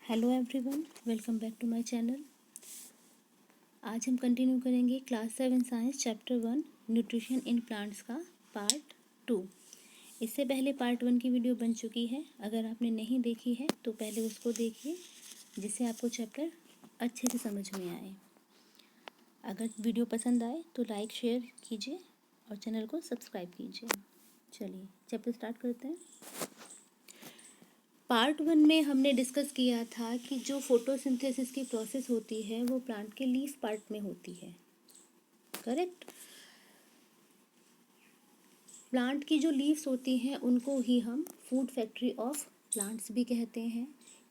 Hello everyone, welcome back to my channel. आज हम continue करेंगे class 7 science chapter 1 nutrition in plants का part 2। इससे पहले पार्ट 1 की वीडियो बन चुकी है। अगर आपने नहीं देखी है तो पहले उसको देखिए, जिससे आपको चैप्टर अच्छे से समझ में आए। अगर वीडियो पसंद आए तो लाइक शेयर कीजिए और चैनल को सब्सक्राइब कीजिए। चलिए चैप्टर स्टार्ट करते हैं। पार्ट 1 में हमने डिस्कस किया था कि जो फोटोसिंथेसिस की प्रोसेस होती है वो प्लांट के लीफ पार्ट में होती है, करेक्ट। प्लांट की जो लीव्स होती हैं उनको ही हम फूड फैक्ट्री ऑफ प्लांट्स भी कहते हैं।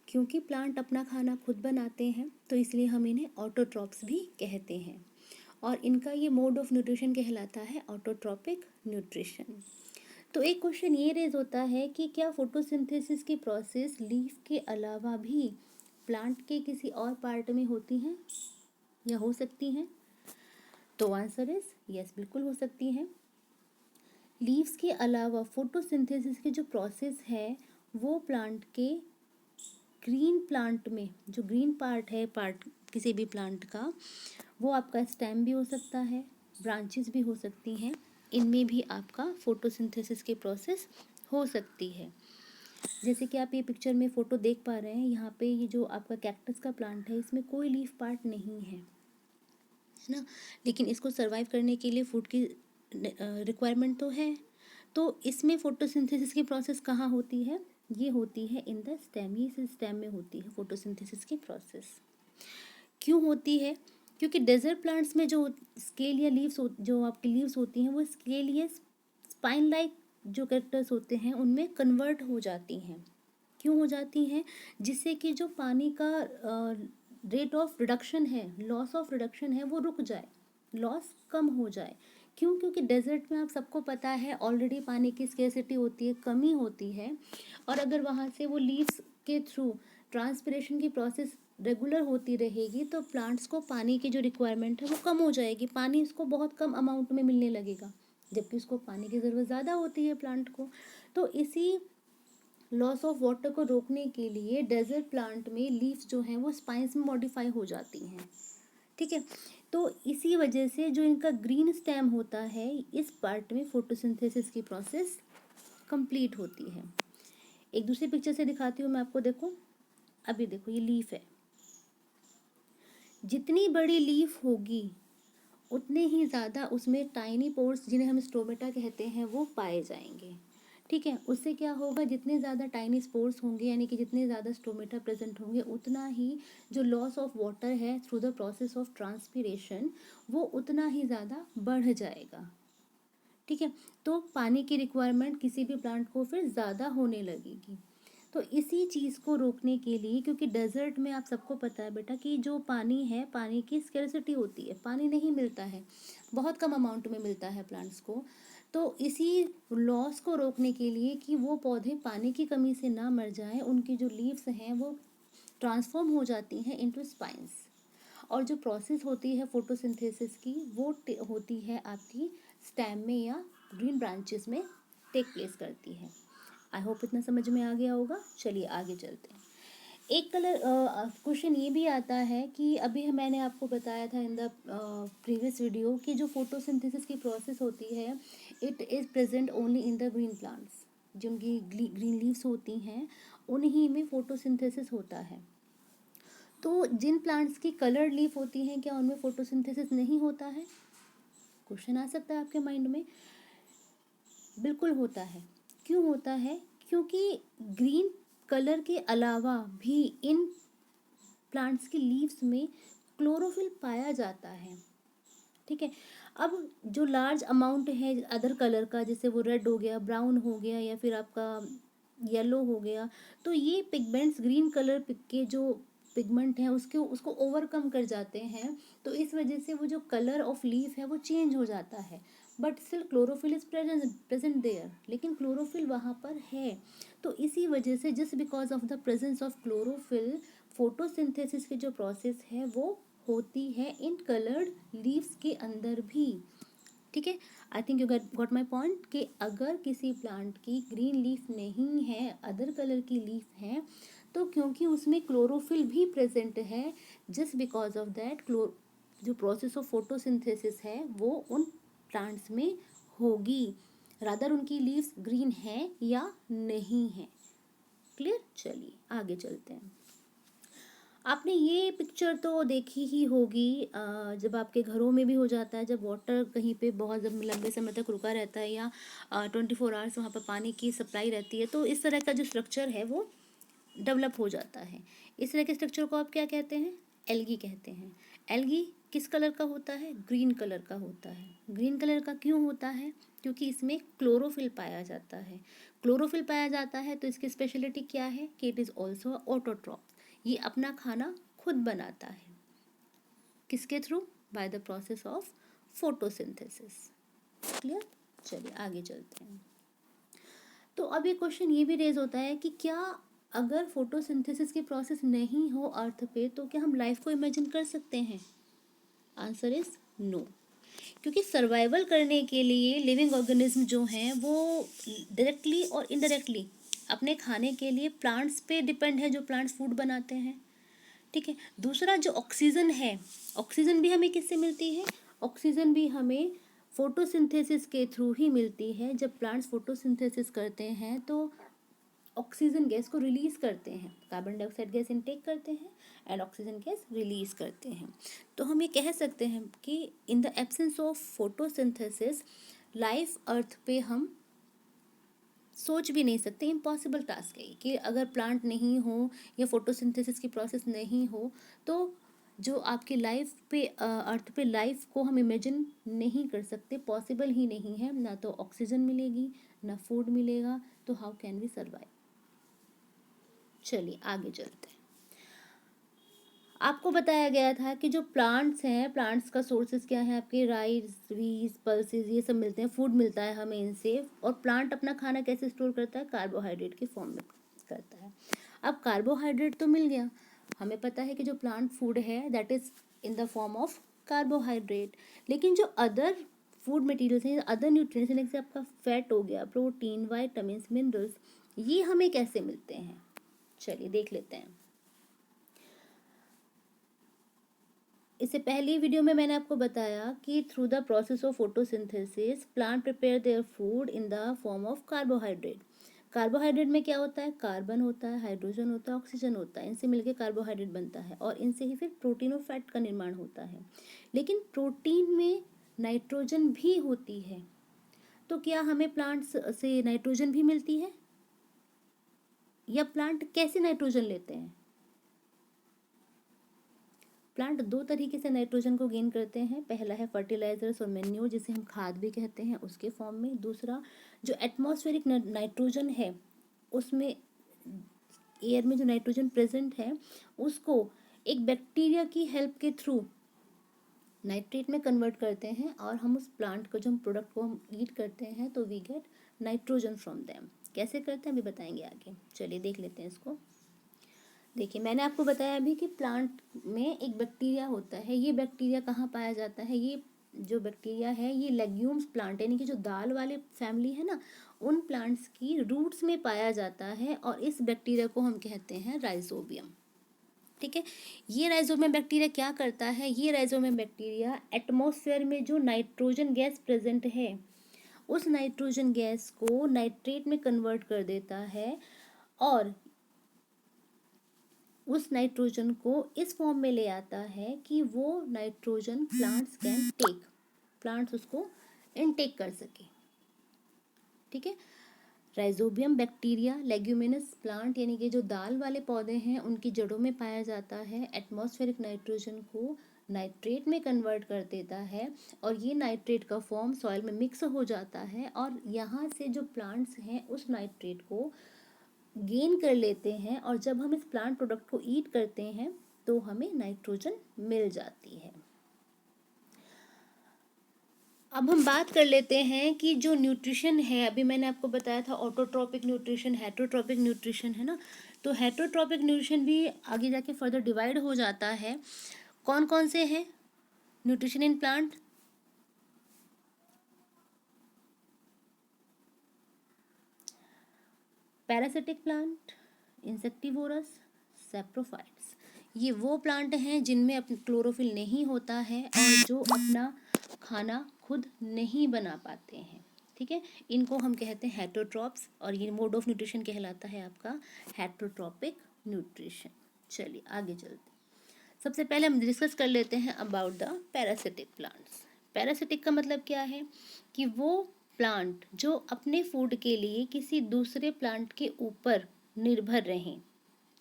क्योंकि प्लांट अपना खाना खुद बनाते हैं तो इसलिए हम इन्हें ऑटोट्रॉप्स भी कहते हैं, और इनका ये मोड ऑफ न्यूट्रिशन कहलाता है ऑटोट्रॉपिक न्यूट्रिशन। तो एक क्वेश्चन ये रेज होता है कि क्या फोटोसिंथेसिस की प्रोसेस लीफ के अलावा भी प्लांट के किसी और पार्ट में होती हैं या हो सकती हैं? तो आंसर इज यस, बिल्कुल हो सकती हैं। लीव्स के अलावा फोटोसिंथेसिस की जो प्रोसेस है वो प्लांट के ग्रीन प्लांट में, जो ग्रीन पार्ट है पार्ट किसी भी प्लांट का, वो आपका स्टेम भी हो सकता है, ब्रांचेस भी हो सकती हैं, इनमें भी आपका फोटोसिंथेसिस की प्रोसेस हो सकती है। जैसे कि आप ये पिक्चर में फ़ोटो देख पा रहे हैं, यहाँ पे ये जो आपका कैक्टस का प्लांट है इसमें कोई लीफ पार्ट नहीं है ना, लेकिन इसको सरवाइव करने के लिए फूड की रिक्वायरमेंट तो है। तो इसमें फोटोसिंथेसिस की प्रोसेस कहाँ होती है? ये होती है इन द स्टेम, ये स्टेम में होती है फोटोसिंथेसिस की प्रोसेस। क्यों होती है? क्योंकि डेजर्ट प्लांट्स में जो स्केल या लीव्स जो आपकी लीव्स होती हैं वो स्केल या स्पाइन लाइक जो कैरेक्टर्स होते हैं उनमें कन्वर्ट हो जाती हैं। क्यों हो जाती हैं? जिससे कि जो पानी का रेट ऑफ रिडक्शन है, लॉस ऑफ रिडक्शन है, वो रुक जाए, लॉस कम हो जाए। क्यों? क्योंकि डेजर्ट में आप सबको पता है ऑलरेडी पानी की स्केर्सिटी होती है, कमी होती है, और अगर वहाँ से वो लीव्स के थ्रू ट्रांसपिरेशन की प्रोसेस रेगुलर होती रहेगी तो प्लांट्स को पानी की जो रिक्वायरमेंट है वो कम हो जाएगी, पानी इसको बहुत कम अमाउंट में मिलने लगेगा, जबकि उसको पानी की ज़रूरत ज़्यादा होती है प्लांट को। तो इसी लॉस ऑफ वाटर को रोकने के लिए डेजर्ट प्लांट में लीव्स जो हैं वो स्पाइंस में मॉडिफाई हो जाती हैं, ठीक है। तो इसी वजह से जो इनका ग्रीन स्टेम होता है इस पार्ट में फोटोसिंथेसिस की प्रोसेस कंप्लीट होती है। एक दूसरी पिक्चर से दिखाती हूँ मैं आपको, देखो अभी देखो ये लीफ है, जितनी बड़ी लीफ होगी उतने ही ज़्यादा उसमें टाइनी पोर्स, जिन्हें हम स्टोमेटा कहते हैं, वो पाए जाएंगे, ठीक है। उससे क्या होगा, जितने ज़्यादा टाइनी स्पोर्स होंगे यानी कि जितने ज़्यादा स्टोमेटा प्रेजेंट होंगे उतना ही जो लॉस ऑफ वाटर है through the process of transpiration वो उतना ही ज़्यादा बढ़ जाएगा, ठीक है। तो पानी की रिक्वायरमेंट किसी भी प्लांट को फिर ज़्यादा होने लगेगी। तो इसी चीज़ को रोकने के लिए, क्योंकि डेजर्ट में आप सबको पता है बेटा कि जो पानी है पानी की स्कैर्सिटी होती है, पानी नहीं मिलता है, बहुत कम अमाउंट में मिलता है प्लांट्स को। तो इसी लॉस को रोकने के लिए कि वो पौधे पानी की कमी से ना मर जाएं, उनकी जो लीव्स हैं वो ट्रांसफॉर्म हो जाती हैं इनटू स्पाइंस, और जो प्रोसेस होती है फोटोसिंथेसिस की वो होती है आपकी स्टेम में या ग्रीन ब्रांचेस में टेक प्लेस करती है। आई होप इतना समझ में आ गया होगा। चलिए आगे चलते हैं। एक कलर क्वेश्चन ये भी आता है कि अभी मैंने आपको बताया था इन द प्रीवियस वीडियो कि जो फोटोसिंथेसिस की प्रोसेस होती है it is present only in the green plants, जिनकी ग्रीन लीव्स होती हैं उन्हीं में फोटोसिंथेसिस होता है। तो जिन प्लांट्स की कलर्ड लीफ होती हैं क्या उनमें फोटोसिंथेसिस नहीं होता है? क्वेश्चन आ सकता है आपके माइंड में। बिल्कुल होता है। क्यों होता है? क्योंकि ग्रीन कलर के अलावा भी इन प्लांट्स की लीव्स में क्लोरोफिल पाया जाता है, ठीक है। अब जो लार्ज अमाउंट है अदर कलर का, जैसे वो रेड हो गया, ब्राउन हो गया, या फिर आपका येलो हो गया, तो ये पिगमेंट्स ग्रीन कलर के जो पिगमेंट हैं उसको ओवरकम कर जाते हैं। तो इस वजह से वो जो कलर ऑफ लीफ है वो चेंज हो जाता है, but still chlorophyll is present there, लेकिन क्लोरोफिल वहाँ पर है। तो इसी वजह से just because of the presence of chlorophyll photosynthesis की जो प्रोसेस है वो होती है इन कलर्ड लीव्स के अंदर भी, ठीक है। I think you got my point कि अगर किसी प्लांट की ग्रीन लीफ नहीं है, अदर कलर की लीफ है, तो क्योंकि उसमें क्लोरोफिल भी प्रेजेंट है, जस्ट बिकॉज ऑफ दैट जो प्रोसेस ऑफ फोटोसिंथेसिस है वो उन प्लांट्स में होगी, रादर उनकी लीव्स ग्रीन है या नहीं है। क्लियर? चलिए आगे चलते हैं। आपने ये पिक्चर तो देखी ही होगी, जब आपके घरों में भी हो जाता है, जब वाटर कहीं पे बहुत लंबे समय तक रुका रहता है या 24 आवर्स वहाँ पर पानी की सप्लाई रहती है, तो इस तरह का जो स्ट्रक्चर है वो डेवलप हो जाता है। इस तरह के स्ट्रक्चर को आप क्या कहते हैं? एल्गी कहते हैं। एल्गी किस कलर का होता है? ग्रीन कलर का होता है। ग्रीन कलर का क्यों होता है? क्योंकि इसमें क्लोरोफिल पाया जाता है। क्लोरोफिल पाया जाता है तो इसकी स्पेशलिटी क्या है कि इट इज़ ऑल्सो ऑटोट्रॉप। ये अपना खाना खुद बनाता है। किसके through? By the process of photosynthesis. Clear? चलिए आगे चलते हैं। तो अब ये क्वेश्चन ये भी रेज होता है कि क्या अगर फोटोसिंथेसिस की प्रोसेस नहीं हो अर्थ पे तो क्या हम लाइफ को इमेजिन कर सकते हैं? Answer is no. क्योंकि सर्वाइवल करने के लिए लिविंग ऑर्गेनिज्म जो हैं वो डायरेक्टली और इनडायरेक्टली अपने खाने के लिए प्लांट्स पे डिपेंड है, जो प्लांट्स फूड बनाते हैं। ठीक है। दूसरा जो ऑक्सीजन है, ऑक्सीजन भी हमें किससे मिलती है? ऑक्सीजन भी हमें फोटोसिंथेसिस के थ्रू ही मिलती है। जब प्लांट्स फोटोसिंथेसिस करते हैं तो ऑक्सीजन गैस को रिलीज करते हैं, कार्बन डाइऑक्साइड गैस इनटेक करते हैं एंड ऑक्सीजन गैस रिलीज करते हैं। तो हम ये कह सकते हैं कि in the absence of photosynthesis life earth पे हम सोच भी नहीं सकते, इम्पॉसिबल टास्क है कि अगर प्लांट नहीं हो या फोटोसिंथेसिस की प्रोसेस नहीं हो तो जो आपकी लाइफ पे अर्थ पे लाइफ को हम इमेजिन नहीं कर सकते, पॉसिबल ही नहीं है। ना तो ऑक्सीजन मिलेगी, ना फूड मिलेगा, तो हाउ कैन वी सर्वाइव? चलिए आगे चलते हैं। आपको बताया गया था कि जो प्लांट्स हैं, प्लांट्स का सोर्सेज क्या है? आपके राइस, वीज, पल्सेस, ये सब मिलते हैं, फूड मिलता है हमें इनसे। और प्लांट अपना खाना कैसे स्टोर करता है? कार्बोहाइड्रेट के फॉर्म में करता है। अब कार्बोहाइड्रेट तो मिल गया, हमें पता है कि जो प्लांट फूड है that is in the form of carbohydrate. लेकिन जो अदर फूड मटेरियल्स हैं, अदर न्यूट्रिएंट्स हैं, जैसे आपका फैट हो गया, प्रोटीन, वाइटामिन, मिनरल्स, ये हमें कैसे मिलते हैं? चलिए देख लेते हैं। इससे पहली वीडियो में मैंने आपको बताया कि through the process of photosynthesis plant prepare their food in the form of carbohydrate. Carbohydrate में क्या होता है? कार्बन होता है, हाइड्रोजन होता है, ऑक्सीजन होता है, इनसे मिलकर कार्बोहाइड्रेट बनता है और इनसे ही फिर प्रोटीन और फैट का निर्माण होता है। लेकिन प्रोटीन में नाइट्रोजन भी होती है, तो क्या हमें प्लांट्स से नाइट्रोजन भी मिलती है? या प्लांट कैसे नाइट्रोजन लेते हैं? प्लांट दो तरीके से नाइट्रोजन को गेन करते हैं। पहला है फर्टिलाइजर्स और मेन्यूर, जिसे हम खाद भी कहते हैं, उसके फॉर्म में। दूसरा जो एटमॉस्फेरिक नाइट्रोजन है, उसमें एयर में जो नाइट्रोजन प्रेजेंट है उसको एक बैक्टीरिया की हेल्प के थ्रू नाइट्रेट में कन्वर्ट करते हैं और हम उस प्लांट को, जो हम प्रोडक्ट को हम ईट करते हैं, तो we get nitrogen from them. कैसे करते हैं अभी बताएंगे आगे। चलिए देख लेते हैं इसको। देखिए मैंने आपको बताया अभी कि प्लांट में एक बैक्टीरिया होता है। ये बैक्टीरिया कहाँ पाया जाता है? ये जो बैक्टीरिया है ये लेग्यूम्स प्लांट, यानी कि जो दाल वाले फैमिली है ना, उन प्लांट्स की रूट्स में पाया जाता है और इस बैक्टीरिया को हम कहते हैं राइजोबियम। ठीक है। ये राइजोबियम बैक्टीरिया क्या करता है? ये राइजोबियम बैक्टीरिया एटमॉस्फेयर में जो नाइट्रोजन गैस प्रेजेंट है उस नाइट्रोजन गैस को नाइट्रेट में कन्वर्ट कर देता है और उस नाइट्रोजन को इस फॉर्म में ले आता है कि वो nitrogen plants can take, plants उसको इनटेक कर सके। ठीक है। राइजोबियम बैक्टीरिया लेग्यूमिनस प्लांट, यानी कि जो दाल वाले पौधे हैं, उनकी जड़ों में पाया जाता है। एटमॉस्फेरिक नाइट्रोजन को नाइट्रेट में कन्वर्ट कर देता है और ये नाइट्रेट का फॉर्म सॉइल में मिक्स हो जाता है और यहाँ से जो प्लांट्स हैं उस नाइट्रेट को गेन कर लेते हैं और जब हम इस प्लांट प्रोडक्ट को ईट करते हैं तो हमें नाइट्रोजन मिल जाती है। अब हम बात कर लेते हैं कि जो न्यूट्रिशन है, अभी मैंने आपको बताया था ऑटोट्रॉपिक न्यूट्रिशन, हेटरोट्रॉपिक न्यूट्रिशन, है ना। तो हेटरोट्रॉपिक न्यूट्रिशन भी आगे जाके फर्दर डिवाइड हो जाता है। कौन कौन से हैं nutrition in plant? Parasitic plant, insectivorous, saprophytes. ये वो प्लांट हैं जिनमें क्लोरोफिल नहीं होता है और जो अपना खाना खुद नहीं बना पाते हैं। ठीक है, इनको हम कहते हैं हेटरोट्रॉप्स और ये मोड ऑफ न्यूट्रिशन कहलाता है आपका हेटरोट्रॉपिक न्यूट्रिशन। चलिए आगे चलते हैं। सबसे पहले हम डिस्कस कर लेते हैं about the parasitic plants. Parasitic का मतलब क्या है कि वो प्लांट जो अपने फूड के लिए किसी दूसरे प्लांट के ऊपर निर्भर रहें।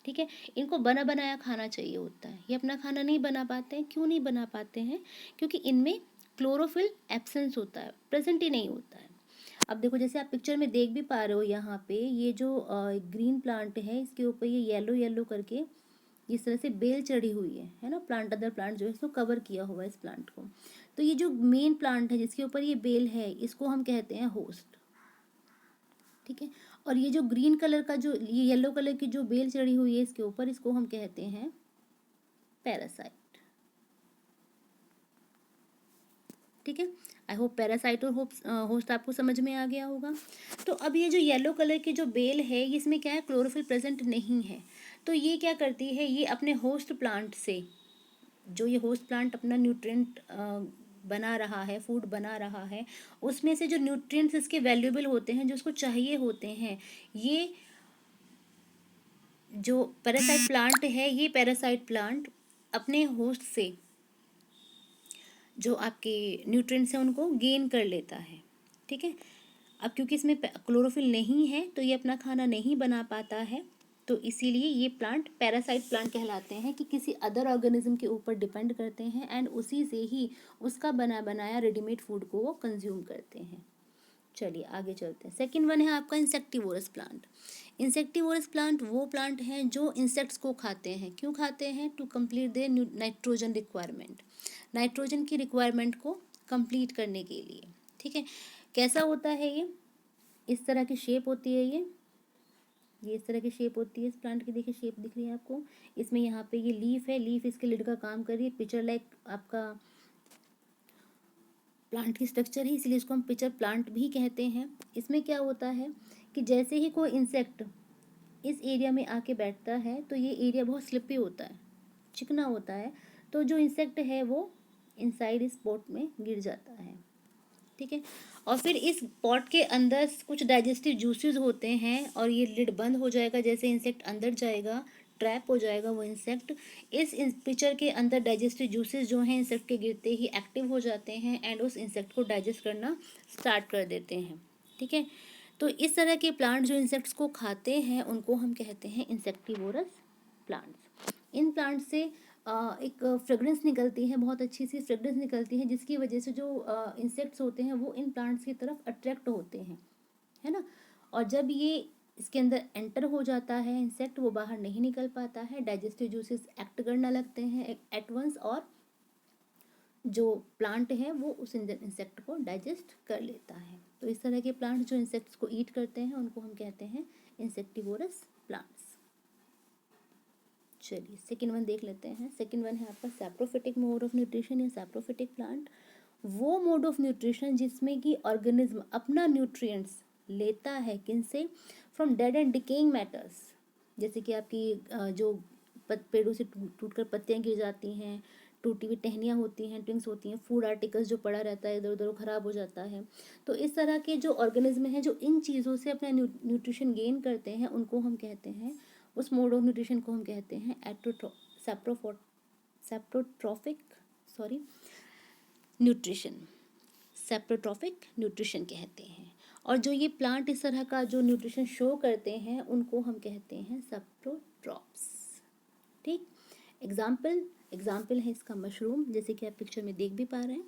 ठीक है, इनको बना बनाया खाना चाहिए होता है, ये अपना खाना नहीं बना पाते हैं। क्यों नहीं बना पाते हैं? क्योंकि इनमें क्लोरोफिल एब्सेंस होता है, प्रेजेंट ही नहीं होता है। अब देखो, जैसे आप पिक्चर में देख भी पा रहे हो, यहाँ पे ये जो ग्रीन प्लांट है, इसके ऊपर ये येलो येलो करके इस तरह से बेल चढ़ी हुई है ना। प्लांट, अदर प्लांट जो है इसको कवर किया हुआ है इस प्लांट को। तो ये जो मेन प्लांट है जिसके ऊपर ये बेल है, इसको हम कहते हैं होस्ट। ठीक है, और ये जो ग्रीन कलर का, जो ये येलो कलर की जो बेल चढ़ी हुई है इसके ऊपर, इसको हम कहते हैं पैरासाइट। ठीक है, आई होप पैरासाइट और होस्ट आपको समझ में आ गया होगा। तो अब ये जो येलो कलर की जो बेल है, इसमें क्या है, क्लोरोफिल प्रेजेंट नहीं है। तो ये क्या करती है, ये अपने होस्ट प्लांट से, जो ये होस्ट प्लांट अपना न्यूट्रिएंट बना रहा है, फूड बना रहा है, उसमें से जो न्यूट्रिएंट्स इसके वैल्यूएबल होते हैं, जो उसको चाहिए होते हैं, ये जो पैरासाइट प्लांट है, ये पैरासाइट प्लांट अपने होस्ट से जो आपके न्यूट्रिएंट्स हैं उनको गेन कर लेता है। ठीक है, अब क्योंकि इसमें क्लोरोफिल नहीं है तो ये अपना खाना नहीं बना पाता है, तो इसीलिए ये प्लांट पैरासाइट प्लांट कहलाते हैं कि किसी अदर ऑर्गेनिज्म के ऊपर डिपेंड करते हैं एंड उसी से ही उसका बना बनाया रेडीमेड फूड को वो कंज्यूम करते हैं। चलिए आगे चलते हैं। सेकंड वन है आपका इंसेक्टिवोरस प्लांट। इंसेक्टिवोरस प्लांट वो प्लांट हैं जो इंसेक्ट्स को खाते हैं। क्यों खाते हैं? To complete their nitrogen requirement, nitrogen की रिक्वायरमेंट को कंप्लीट करने के लिए। ठीक है, कैसा होता है ये? इस तरह की शेप होती है ये इस तरह की शेप होती है इस प्लांट की। देखिए शेप दिख रही है आपको। इसमें यहाँ पे ये लीफ है, लीफ इसके लिड का काम कर रही है। पिक्चर लाइक आपका प्लांट की स्ट्रक्चर है, इसलिए इसको हम पिक्चर प्लांट भी कहते हैं। इसमें क्या होता है कि जैसे ही कोई इंसेक्ट इस एरिया में आके बैठता है तो ये एरिया बहुत स्लिपी होता है, चिकना होता है, तो जो इंसेक्ट है वो इनसाइड इस पॉट में गिर जाता है। ठीक है, और फिर इस पॉट के अंदर कुछ डाइजेस्टिव जूसेस होते हैं और ये लिड बंद हो जाएगा। जैसे इंसेक्ट अंदर जाएगा, ट्रैप हो जाएगा वो इंसेक्ट। इस पिक्चर के अंदर डाइजेस्टिव जूसेस जो हैं इंसेक्ट के गिरते ही एक्टिव हो जाते हैं एंड उस इंसेक्ट को डाइजेस्ट करना स्टार्ट कर देते हैं। ठीक है, तो इस तरह के प्लांट जो इंसेक्ट्स को खाते हैं उनको हम कहते हैं इंसेक्टिवोरस प्लांट्स। इन प्लांट से एक फ्रेगरेंस निकलती है, बहुत अच्छी सी फ्रेगरेंस निकलती है, जिसकी वजह से जो इंसेक्ट्स होते हैं वो इन प्लांट्स की तरफ अट्रैक्ट होते हैं, है ना। और जब ये इसके अंदर एंटर हो जाता है इंसेक्ट, वो बाहर नहीं निकल पाता है, डाइजेस्टिव जूसेस एक्ट करना लगते हैं एट वंस और जो प्लांट है वो उस इंसेक्ट को डाइजेस्ट कर लेता है। तो इस तरह के प्लांट जो इंसेक्ट्स को ईट करते हैं उनको हम कहते हैं इंसेक्टिवोरस प्लांट्स। चलिए सेकेंड वन देख लेते हैं। सेकेंड वन है आपका सैप्रोफिटिक मोड ऑफ न्यूट्रिशन या सैप्रोफिटिक प्लांट। वो मोड ऑफ न्यूट्रिशन जिसमें कि ऑर्गेनिज्म अपना न्यूट्रिएंट्स लेता है किनसे? From dead and decaying matters. जैसे कि आपकी जो पेड़ों से टूट कर पत्तियाँ गिर जाती हैं, टूटी हुई टहनियाँ होती हैं, ट्विंग्स होती हैं, फूड आर्टिकल्स जो पड़ा रहता है इधर उधर ख़राब हो जाता है। तो इस तरह के जो ऑर्गेनिज्म हैं जो इन चीज़ों से अपना न्यूट्रिशन गेन करते हैं उनको हम कहते हैं, उस मोड ऑफ न्यूट्रिशन को हम कहते हैं सैप्रोट्रॉफिक न्यूट्रिशन, सैप्रोट्रॉफिक न्यूट्रिशन कहते हैं। और जो ये प्लांट इस तरह का जो न्यूट्रिशन शो करते हैं उनको हम कहते हैं सैप्रोट्रॉप्स। ठीक, एग्जाम्पल है इसका मशरूम, जैसे कि आप पिक्चर में देख भी पा रहे हैं।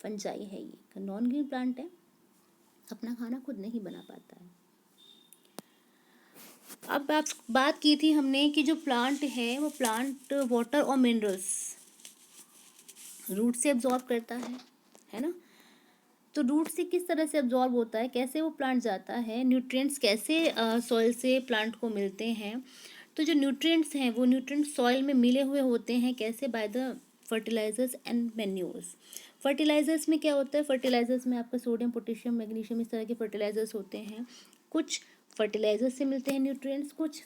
फंजाई है, ये नॉन ग्रीन प्लांट है, अपना खाना खुद नहीं बना पाता है। अब बात की थी हमने कि जो प्लांट है वो प्लांट वाटर और मिनरल्स रूट से एब्जॉर्ब करता है ना। तो रूट से किस तरह से एब्जॉर्ब होता है, कैसे वो प्लांट जाता है, न्यूट्रिएंट्स कैसे सॉइल से प्लांट को मिलते हैं। तो जो न्यूट्रिएंट्स हैं वो न्यूट्रिएंट्स सॉइल में मिले हुए होते हैं, कैसे? By the fertilizers and manures. Fertilizers में क्या होता है? फर्टिलाइजर्स में आपका सोडियम, पोटेशियम, मैग्नीशियम, इस तरह के फर्टिलाइजर्स होते हैं। कुछ फर्टिलाइजर्स से मिलते हैं न्यूट्रिएंट्स, कुछ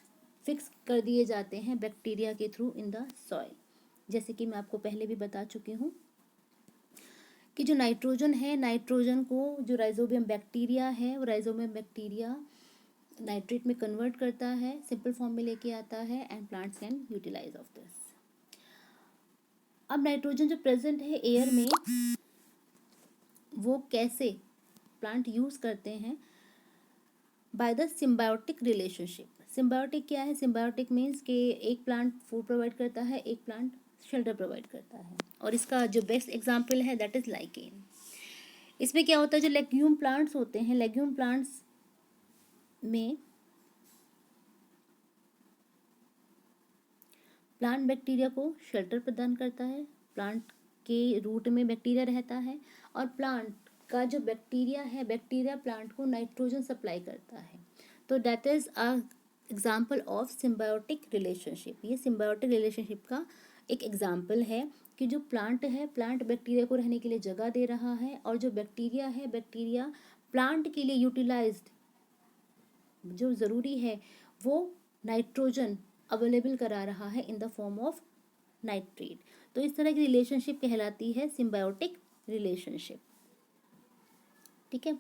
फिक्स कर दिए जाते हैं बैक्टीरिया के थ्रू इन द सॉइल। जैसे कि मैं आपको पहले भी बता चुकी हूँ कि जो नाइट्रोजन है, नाइट्रोजन को जो राइजोबियम बैक्टीरिया है, वो राइजोबियम बैक्टीरिया नाइट्रेट में कन्वर्ट करता है, सिंपल फॉर्म में लेके आता है and plants can utilize of this. अब नाइट्रोजन जो प्रेजेंट है एयर में, वो कैसे प्लांट यूज करते हैं? By the symbiotic relationship. Symbiotic क्या है? सिम्बायोटिक मीन्स कि एक प्लांट फूड प्रोवाइड करता है, एक प्लांट शेल्टर प्रोवाइड करता है, और इसका जो बेस्ट एग्जांपल है दैट इज लाइकेन। इसमें क्या होता है, जो लेग्यूम प्लांट्स होते हैं, लेग्यूम प्लांट्स में प्लांट बैक्टीरिया को शेल्टर प्रदान करता है, प्लांट के रूट में बैक्टीरिया रहता है, और प्लांट का जो बैक्टीरिया है, बैक्टीरिया प्लांट को नाइट्रोजन सप्लाई करता है। तो that is a example of symbiotic relationship. ये सिम्बायोटिक रिलेशनशिप का एक एग्जाम्पल है कि जो प्लांट है, प्लांट बैक्टीरिया को रहने के लिए जगह दे रहा है, और जो बैक्टीरिया है, बैक्टीरिया प्लांट के लिए यूटिलाइज्ड जो ज़रूरी है वो नाइट्रोजन अवेलेबल करा रहा है in the form of nitrate. तो इस तरह की रिलेशनशिप कहलाती है सिम्बायोटिक रिलेशनशिप। ठीक है,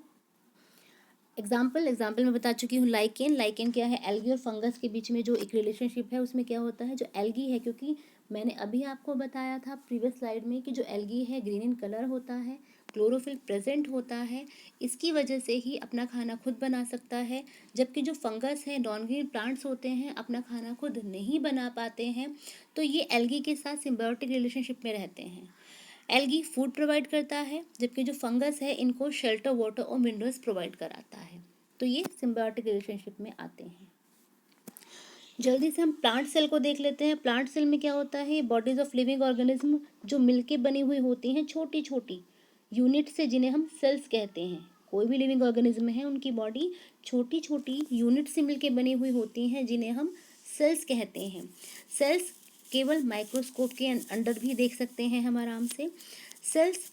एग्जाम्पल मैं बता चुकी हूँ। लाइकेन, लाइकेन क्या है? एल्गी और फंगस के बीच में जो एक रिलेशनशिप है, उसमें क्या होता है, जो एल्गी है, क्योंकि मैंने अभी आपको बताया था प्रीवियस स्लाइड में कि जो एल्गी है ग्रीन इन कलर होता है, क्लोरोफिल प्रेजेंट होता है, इसकी वजह से ही अपना खाना खुद बना सकता है, जबकि जो फंगस है, नॉन ग्रीन प्लांट्स होते हैं, अपना खाना खुद नहीं बना पाते हैं। तो ये एल्गी के साथ सिम्बायोटिक रिलेशनशिप में रहते हैं। एल्गी फूड प्रोवाइड करता है, जबकि जो फंगस है इनको शेल्टर, वाटर और मिनरल्स प्रोवाइड कराता है। तो ये सिम्बायोटिक रिलेशनशिप में आते हैं। जल्दी से हम प्लांट सेल को देख लेते हैं। प्लांट सेल में क्या होता है? बॉडीज ऑफ लिविंग ऑर्गेनिज्म जो मिलके बनी हुई होती हैं, छोटी छोटी यूनिट से, जिन्हें हम सेल्स कहते हैं। कोई भी लिविंग ऑर्गेनिज्म है, उनकी बॉडी छोटी छोटी यूनिट से मिलके बनी हुई होती हैं, जिन्हें हम सेल्स कहते हैं। सेल्स केवल माइक्रोस्कोप के अंडर भी देख सकते हैं हम आराम से। सेल्स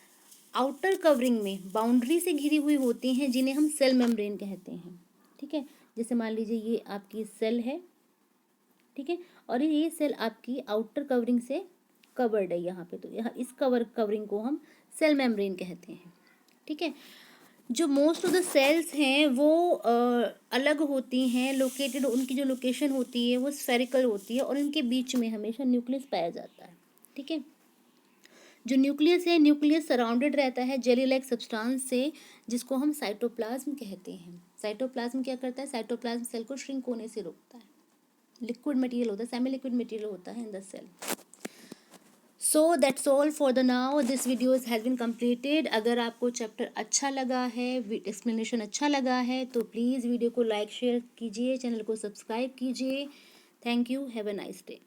आउटर कवरिंग में बाउंड्री से घिरी हुई होती हैं, जिन्हें हम सेल मेम्ब्रेन कहते हैं। ठीक है, जैसे मान लीजिए ये आपकी सेल है, ठीक है, और ये सेल आपकी आउटर कवरिंग से कवर्ड है यहाँ पे, तो यहाँ इस कवरिंग को हम सेल मेम्ब्रेन कहते हैं। ठीक है, जो मोस्ट ऑफ द सेल्स हैं वो अलग होती हैं, लोकेटेड, उनकी जो लोकेशन होती है वो स्फेरिकल होती है, और इनके बीच में हमेशा न्यूक्लियस पाया जाता है। ठीक है, जो न्यूक्लियस है, न्यूक्लियस सराउंडेड रहता है जेली लाइक सब्सटेंस से, जिसको हम साइटोप्लाज्म कहते हैं। साइटोप्लाज्म क्या करता है? साइटोप्लाज्म सेल को श्रिंक होने से रोकता है। लिक्विड मटेरियल होता है, सेमी लिक्विड मटेरियल होता है in the cell. So that's all for the now, this video has been completed. अगर आपको चैप्टर अच्छा लगा है, एक्सप्लेनेशन अच्छा लगा है, तो प्लीज़ वीडियो को लाइक शेयर कीजिए, चैनल को सब्सक्राइब कीजिए। Thank you, have a nice day.